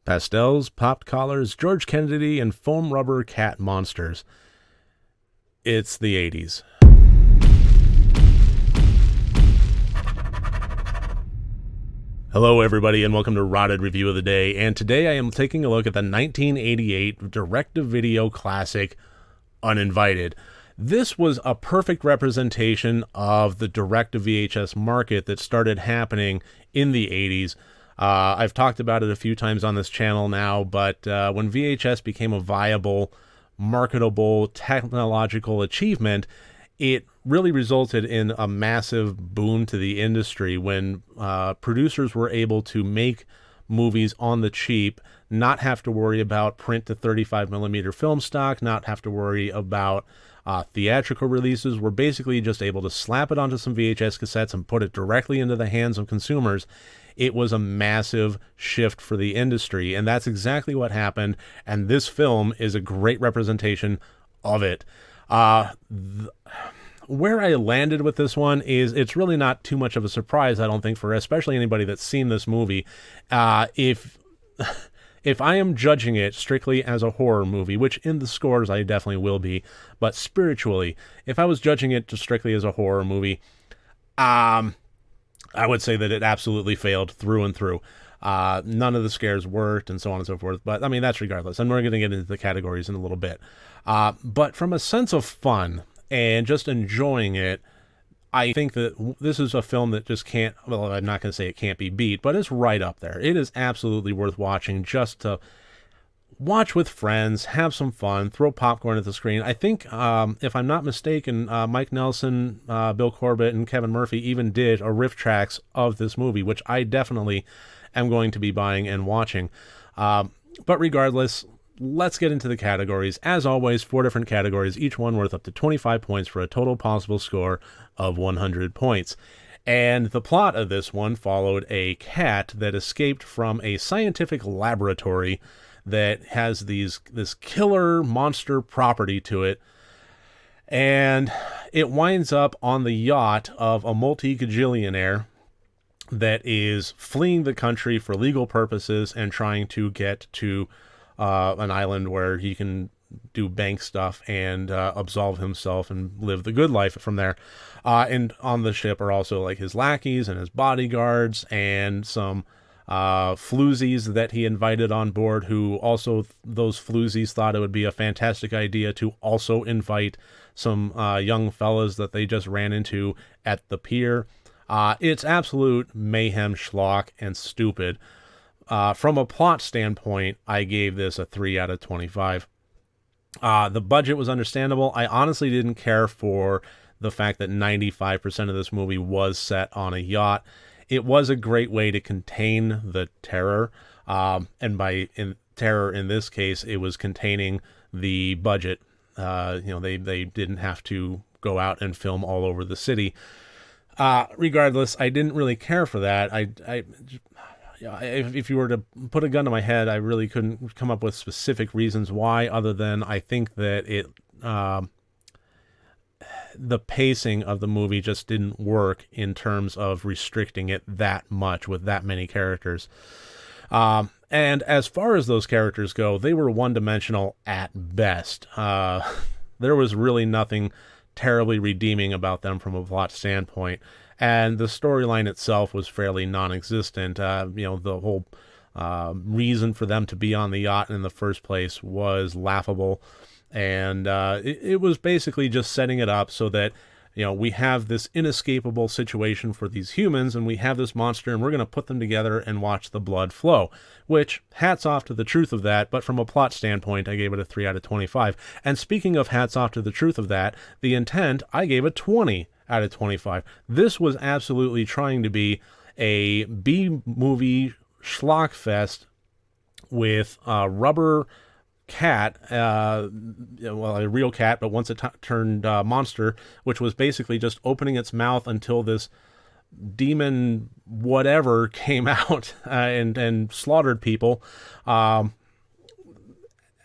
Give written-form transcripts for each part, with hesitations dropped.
Pastels, popped collars, George Kennedy, and foam rubber cat monsters. It's the 80s. Hello, everybody, and welcome to RotD Review of the Day. And today I am taking a look at the 1988 direct-to-video classic, Uninvited. This was a perfect representation of the direct-to-VHS market that started happening in the 80s. I've talked about it a few times on this channel now, but when VHS became a viable, marketable, technological achievement, it really resulted in a massive boon to the industry when producers were able to make movies on the cheap, not have to worry about print to 35 millimeter film stock, not have to worry about theatrical releases. We're basically just able to slap it onto some VHS cassettes and put it directly into the hands of consumers. It was a massive shift for the industry, and that's exactly what happened, and this film is a great representation of it. Where I landed with this one is it's really not too much of a surprise, I don't think, for especially anybody that's seen this movie. If I am judging it strictly as a horror movie, which in the scores I definitely will be, but spiritually, if I was judging it just strictly as a horror movie, I would say that it absolutely failed through and through. None of the scares worked and so on and so forth, but I mean, that's regardless. And we're going to get into the categories in a little bit. But from a sense of fun and just enjoying it, I think that this is a film that just can't, well, I'm not going to say it can't be beat, but it's right up there. It is absolutely worth watching just to watch with friends, have some fun, throw popcorn at the screen. I think, if I'm not mistaken, Mike Nelson, Bill Corbett, and Kevin Murphy even did a riff tracks of this movie, which I definitely am going to be buying and watching. But regardless, let's get into the categories. As always, 4 different categories, each one worth up to 25 points for a total possible score of 100 points. And the plot of this one followed a cat that escaped from a scientific laboratory that has this killer monster property to it, and it winds up on the yacht of a multi-gajillionaire that is fleeing the country for legal purposes and trying to get to an island where he can do bank stuff and absolve himself and live the good life from there. And on the ship are also like his lackeys and his bodyguards and some floozies that he invited on board, who also, those floozies thought it would be a fantastic idea to also invite some young fellas that they just ran into at the pier. It's absolute mayhem, schlock, and stupid. From a plot standpoint, I gave this a 3 out of 25. The budget was understandable. I honestly didn't care for the fact that 95% of this movie was set on a yacht. It was a great way to contain the terror, and by terror in this case, it was containing the budget. They didn't have to go out and film all over the city. Regardless, I didn't really care for that. If you were to put a gun to my head, I really couldn't come up with specific reasons why, other than I think that the pacing of the movie just didn't work in terms of restricting it that much with that many characters. And as far as those characters go, they were one-dimensional at best. There was really nothing terribly redeeming about them from a plot standpoint. And the storyline itself was fairly non-existent. The whole reason for them to be on the yacht in the first place was laughable. And it was basically just setting it up so that, we have this inescapable situation for these humans, and we have this monster, and we're going to put them together and watch the blood flow, which, hats off to the truth of that, but from a plot standpoint, I gave it a 3 out of 25. And speaking of hats off to the truth of that, the intent, I gave a 20 out of 25. This was absolutely trying to be a B-movie schlock fest with rubber cat, a real cat, but once it turned monster, which was basically just opening its mouth until this demon whatever came out and slaughtered people.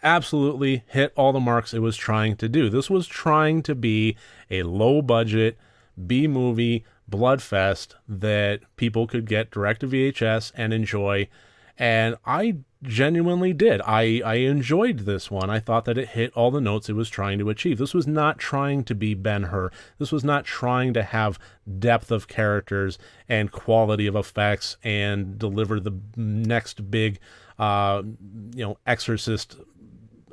Absolutely hit all the marks it was trying to do. This was trying to be a low-budget B-movie bloodfest that people could get direct to VHS and enjoy And I genuinely did. I enjoyed this one. I thought that it hit all the notes it was trying to achieve. This was not trying to be Ben-Hur. This was not trying to have depth of characters and quality of effects and deliver the next big, Exorcist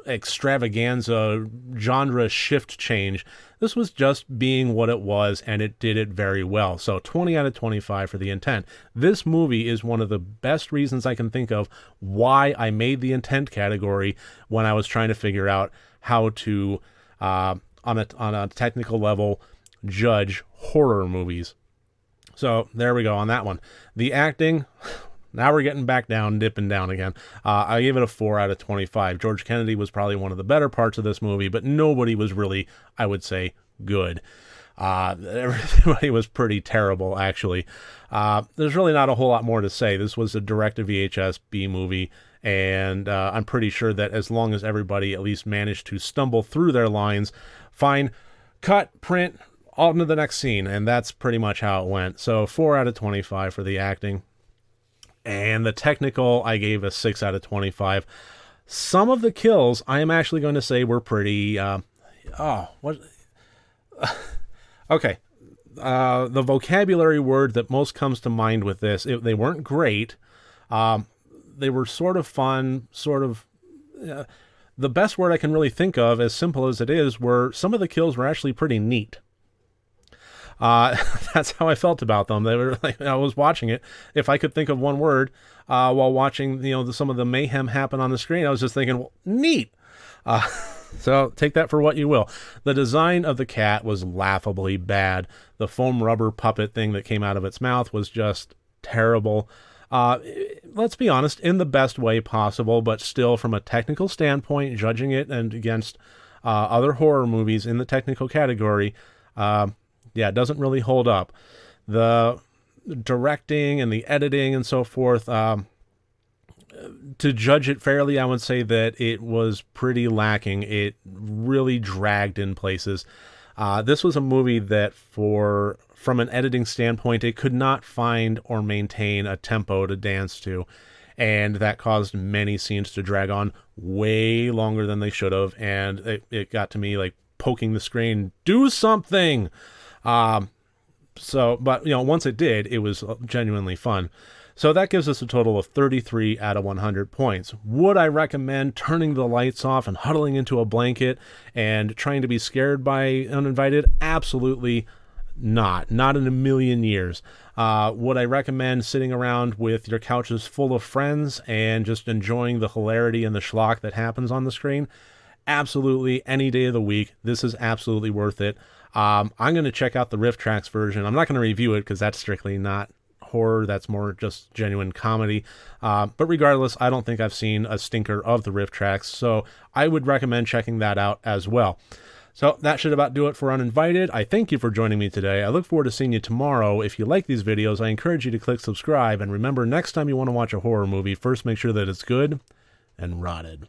extravaganza genre shift change. This was just being what it was, and it did it very well. So 20 out of 25 for The Intent. This movie is one of the best reasons I can think of why I made the Intent category when I was trying to figure out how to, on a technical level, judge horror movies. So there we go on that one. The acting... Now we're getting back down, dipping down again. I gave it a 4 out of 25. George Kennedy was probably one of the better parts of this movie, but nobody was really, I would say, good. Everybody was pretty terrible, actually. There's really not a whole lot more to say. This was a direct-to-VHS B movie, and I'm pretty sure that as long as everybody at least managed to stumble through their lines, fine, cut, print, on to the next scene, and that's pretty much how it went. So 4 out of 25 for the acting. And the technical, I gave a 6 out of 25. Some of the kills, I am actually going to say were pretty... Okay. The vocabulary word that most comes to mind with this, they weren't great. They were sort of fun, sort of... the best word I can really think of, as simple as it is, were some of the kills were actually pretty neat. That's how I felt about them. They were like, I was watching it. If I could think of one word while watching, some of the mayhem happen on the screen, I was just thinking, well, neat. So take that for what you will. The design of the cat was laughably bad. The foam rubber puppet thing that came out of its mouth was just terrible. Let's be honest, in the best way possible, but still from a technical standpoint, judging it and against other horror movies in the technical category, it doesn't really hold up. The directing and the editing and so forth, to judge it fairly, I would say that it was pretty lacking. It really dragged in places. This was a movie that from an editing standpoint, it could not find or maintain a tempo to dance to. And that caused many scenes to drag on way longer than they should have. And it got to me like poking the screen, do something! But once it did, it was genuinely fun. So that gives us a total of 33 out of 100 points. Would I recommend turning the lights off and huddling into a blanket and trying to be scared by Uninvited? Absolutely not. Not in a million years. Would I recommend sitting around with your couches full of friends and just enjoying the hilarity and the schlock that happens on the screen? Absolutely, any day of the week. This is absolutely worth it. I'm going to check out the Riff Tracks version. I'm not going to review it because that's strictly not horror. That's more just genuine comedy. But regardless, I don't think I've seen a stinker of the Riff Tracks, so I would recommend checking that out as well. So that should about do it for Uninvited. I thank you for joining me today. I look forward to seeing you tomorrow. If you like these videos, I encourage you to click subscribe. And remember, next time you want to watch a horror movie, first make sure that it's good and rotted.